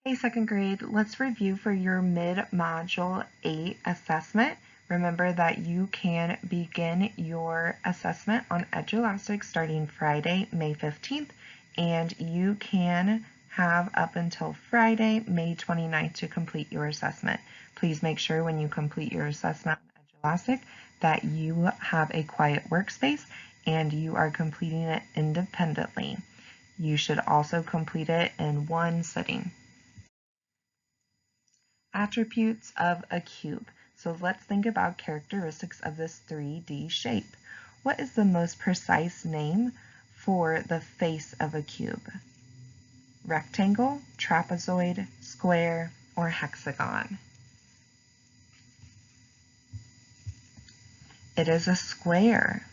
Hey, second grade, let's review for your mid-module 8 assessment. Remember that you can begin your assessment on Edulastic starting Friday, May 15th, and you can have up until Friday, May 29th to complete your assessment. Please make sure when you complete your assessment on Edulastic that you have a quiet workspace and you are completing it independently. You should also complete it in one sitting. Attributes of a cube. So let's think about characteristics of this 3D shape. What is the most precise name for the face of a cube? Rectangle, trapezoid, square, or hexagon? It is a square.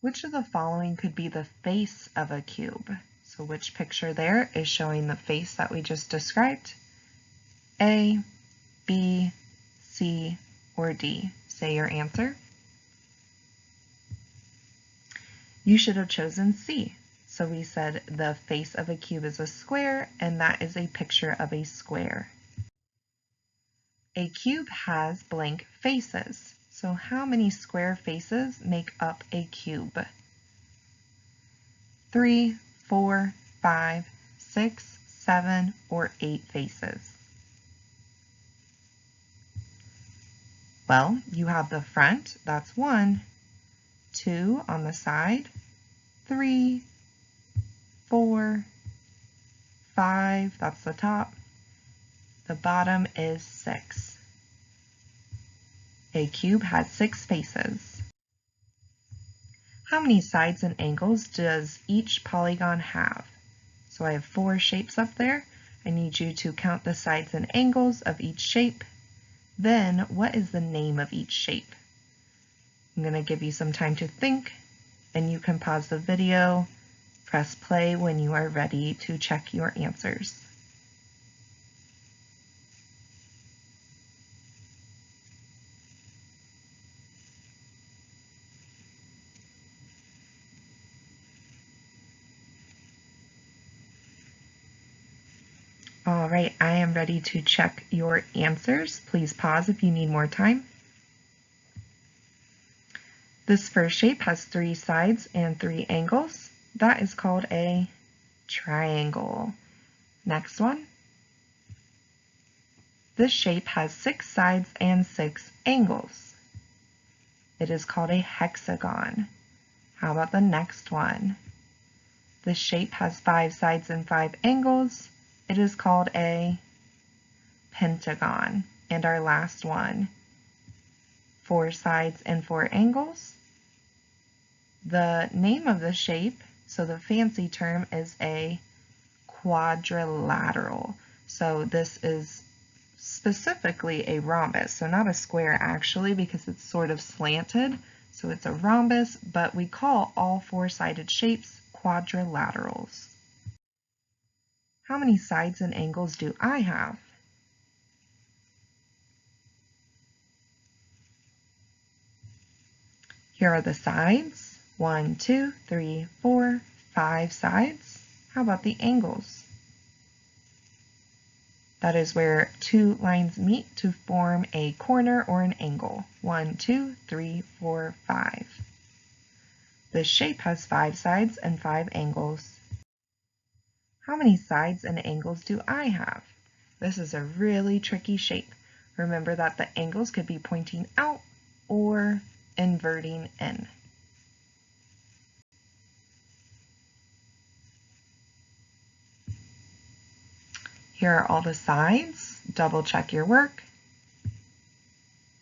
Which of the following could be the face of a cube? So which picture there is showing the face that we just described? A, B, C, or D? Say your answer. You should have chosen C. So we said the face of a cube is a square, and that is a picture of a square. A cube has blank faces. So how many square faces make up a cube? 3, 4, 5, 6, 7, or 8 faces? Well, you have the front, that's 1, 2 on the side, 3, 4, 5, that's the top. The bottom is 6. A cube has 6 faces. How many sides and angles does each polygon have? So I have 4 shapes up there. I need you to count the sides and angles of each shape. Then, what is the name of each shape? I'm going to give you some time to think, and you can pause the video, press play when you are ready to check your answers. All right, I am ready to check your answers. Please pause if you need more time. This first shape has 3 sides and 3 angles. That is called a triangle. Next one. This shape has 6 sides and 6 angles. It is called a hexagon. How about the next one? This shape has 5 sides and 5 angles. It is called a pentagon. And our last one, 4 sides and 4 angles. The name of the shape, so the fancy term, is a quadrilateral. So this is specifically a rhombus, so not a square actually because it's sort of slanted. So it's a rhombus, but we call all 4-sided shapes quadrilaterals. How many sides and angles do I have? Here are the sides. 1, 2, 3, 4, 5 sides. How about the angles? That is where 2 lines meet to form a corner or an angle. 1, 2, 3, 4, 5. This shape has 5 sides and 5 angles. How many sides and angles do I have? This is a really tricky shape. Remember that the angles could be pointing out or inverting in. Here are all the sides. Double check your work.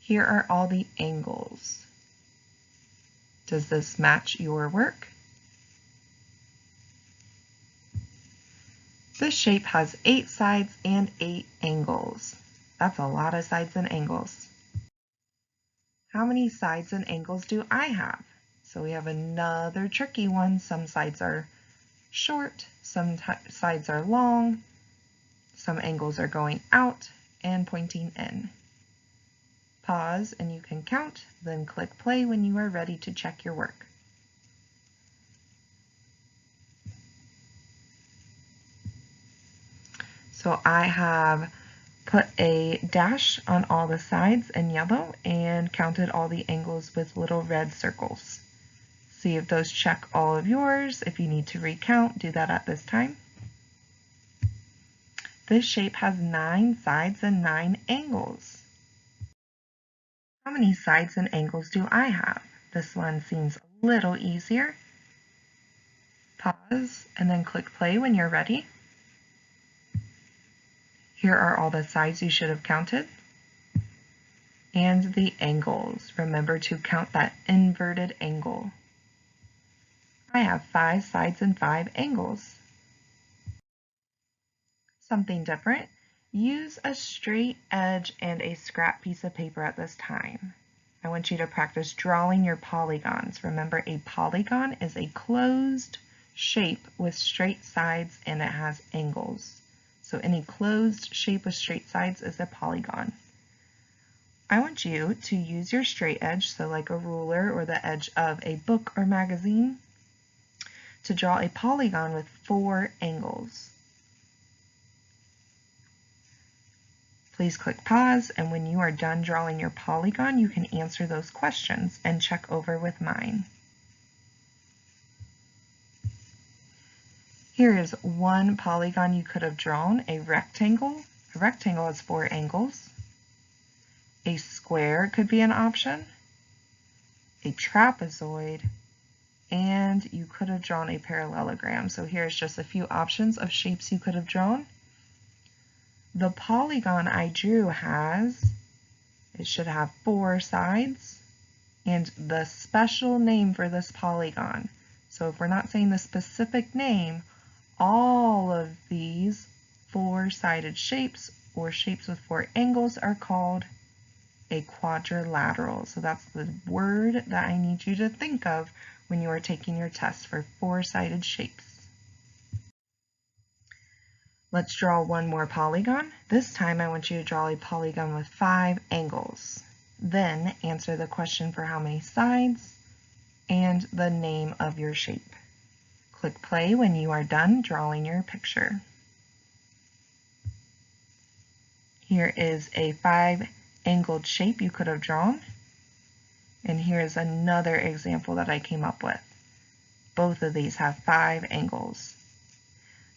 Here are all the angles. Does this match your work? This shape has 8 sides and 8 angles. That's a lot of sides and angles. How many sides and angles do I have? So we have another tricky one. Some sides are short, some sides are long, some angles are going out and pointing in. Pause and you can count, then click play when you are ready to check your work. So I have put a dash on all the sides in yellow and counted all the angles with little red circles. See if those check all of yours. If you need to recount, do that at this time. This shape has 9 sides and 9 angles. How many sides and angles do I have? This one seems a little easier. Pause and then click play when you're ready. Here are all the sides you should have counted. And the angles. Remember to count that inverted angle. I have 5 sides and 5 angles. Something different. Use a straight edge and a scrap piece of paper at this time. I want you to practice drawing your polygons. Remember, a polygon is a closed shape with straight sides and it has angles. So any closed shape with straight sides is a polygon. I want you to use your straight edge, so like a ruler or the edge of a book or magazine, to draw a polygon with 4 angles. Please click pause, and when you are done drawing your polygon, you can answer those questions and check over with mine. Here is one polygon you could have drawn, a rectangle. A rectangle has 4 angles. A square could be an option, a trapezoid, and you could have drawn a parallelogram. So here's just a few options of shapes you could have drawn. The polygon I drew it should have 4 sides, and the special name for this polygon. So if we're not saying the specific name, all of these 4-sided shapes or shapes with 4 angles are called a quadrilateral. So that's the word that I need you to think of when you are taking your test for 4-sided shapes. Let's draw one more polygon. This time I want you to draw a polygon with 5 angles. Then answer the question for how many sides and the name of your shape. Click play when you are done drawing your picture. Here is a 5-angled shape you could have drawn. And here's another example that I came up with. Both of these have 5 angles.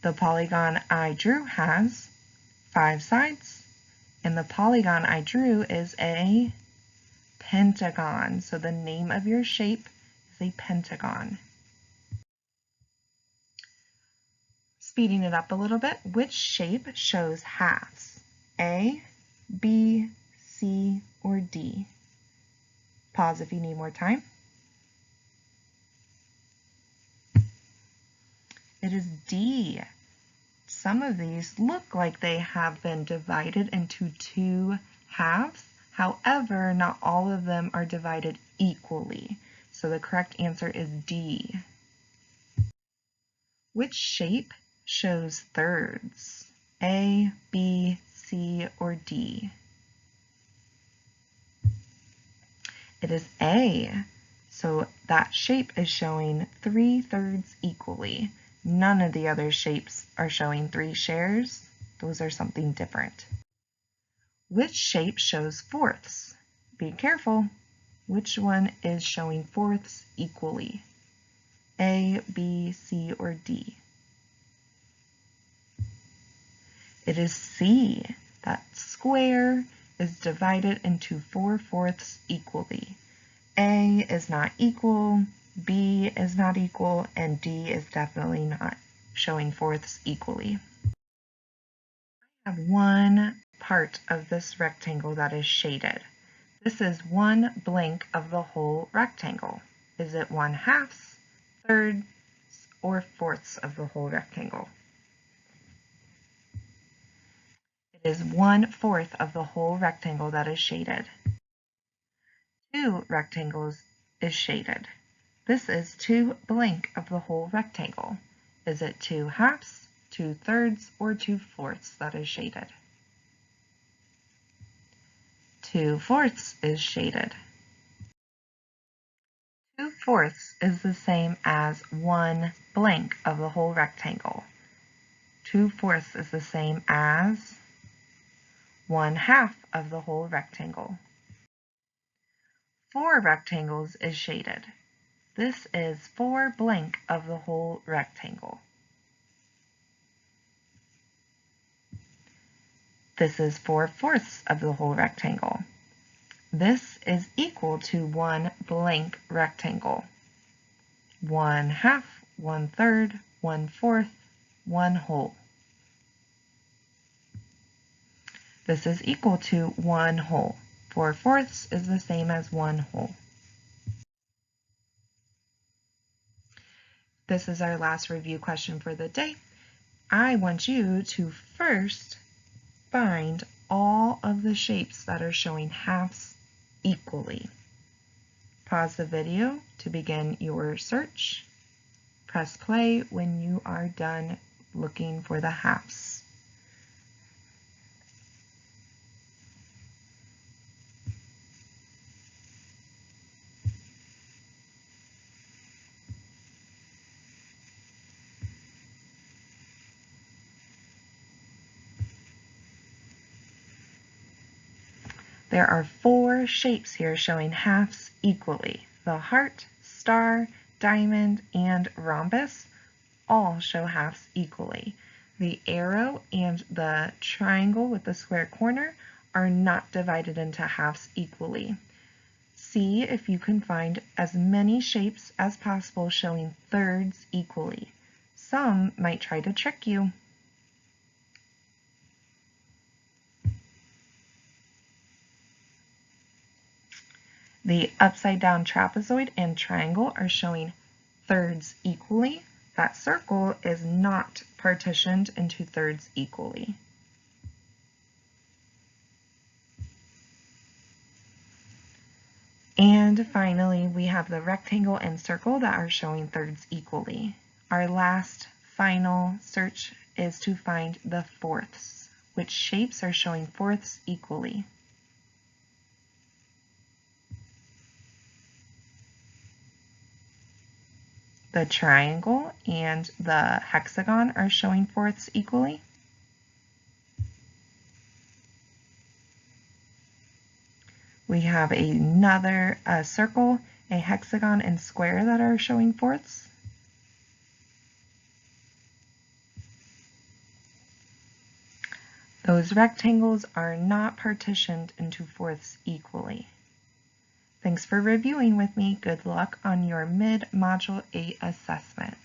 The polygon I drew has 5 sides, and the polygon I drew is a pentagon. So the name of your shape is a pentagon. Speeding it up a little bit, which shape shows halves? A, B, C, or D? Pause if you need more time. It is D. Some of these look like they have been divided into 2 halves. However, not all of them are divided equally. So the correct answer is D. Which shape shows thirds? A, B, C, or D? It is A. So that shape is showing 3/3 equally. None of the other shapes are showing 3 shares. Those are something different. Which shape shows fourths? Be careful. Which one is showing fourths equally? A, B, C, or D? It is C. That square is divided into 4/4 equally. A is not equal, B is not equal, and D is definitely not showing fourths equally. I have one part of this rectangle that is shaded. This is one blank of the whole rectangle. Is it 1/2, thirds, or fourths of the whole rectangle? It is 1/4 of the whole rectangle that is shaded. 2 rectangles is shaded. This is 2 blank of the whole rectangle. Is it 2/2, 2/3, or 2/4 that is shaded? 2/4 is shaded. 2/4 is the same as 1 blank of the whole rectangle. 2/4 is the same as 1/2 of the whole rectangle. 4 rectangles is shaded. This is 4 blank of the whole rectangle. This is 4/4 of the whole rectangle. This is equal to 1 blank rectangle. 1/2, 1/3, 1/4, 1 whole. This is equal to 1 whole. 4/4 is the same as 1 whole. This is our last review question for the day. I want you to first find all of the shapes that are showing halves equally. Pause the video to begin your search. Press play when you are done looking for the halves. There are 4 shapes here showing halves equally. The heart, star, diamond, and rhombus all show halves equally. The arrow and the triangle with the square corner are not divided into halves equally. See if you can find as many shapes as possible showing thirds equally. Some might try to trick you. The upside down trapezoid and triangle are showing thirds equally. That circle is not partitioned into thirds equally. And finally, we have the rectangle and circle that are showing thirds equally. Our last final search is to find the fourths. Which shapes are showing fourths equally? The triangle and the hexagon are showing fourths equally. We have another circle, a hexagon, and square that are showing fourths. Those rectangles are not partitioned into fourths equally. Thanks for reviewing with me. Good luck on your mid-module 8 assessment.